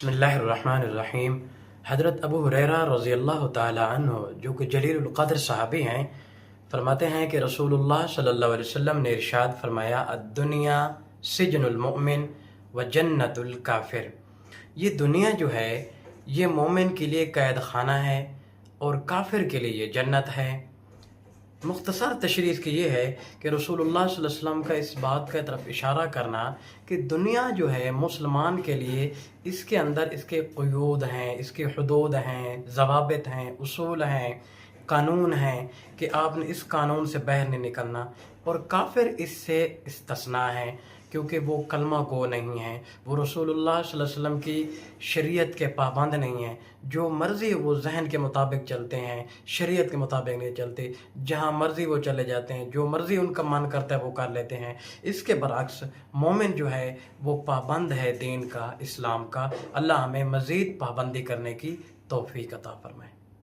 बिस्मिल्लाहिर्रहमानिर्रहीम। हज़रत अबू हुरैरा रज़ी अल्लाह ताला अन्हु जो कि जलीलुल क़द्र सहाबी हैं, फरमाते हैं कि रसूलुल्लाह सल्लल्लाहु अलैहि वसल्लम ने इरशाद फरमाया, अद्दुनिया सिजनुल मुमिन व जन्नतुल काफिर। ये दुनिया जो है ये मोमिन के लिए कैद खाना है और काफिर के लिए ये जन्नत है। मुख्तसर तशरीह इसकी ये है कि रसूलुल्लाह सल्लल्लाहु अलैहि वसल्लम का इस बात का तरफ इशारा करना कि दुनिया जो है मुसलमान के लिए इसके अंदर इसके क़ुयूद हैं, इसके हुदूद हैं, ज़वाबित हैं, उसूल हैं, कानून हैं कि आपने इस कानून से बाहर नहीं निकलना, और काफिर इससे इस्तिस्ना है क्योंकि वो कलमा गो नहीं हैं, वो रसूलुल्लाह सल्लल्लाहु अलैहि वसल्लम की शरीयत के पाबंद नहीं हैं, जो मर्ज़ी वो जहन के मुताबिक चलते हैं, शरीयत के मुताबिक नहीं चलते, जहाँ मर्ज़ी वो चले जाते हैं, जो मर्ज़ी उनका मन करता है वो कर लेते हैं। इसके बरअक्स मोमिन जो है वो पाबंद है दीन का, इस्लाम का। अल्लाह हमें मज़ीद पाबंदी करने की तौफ़ीक अता फरमाए।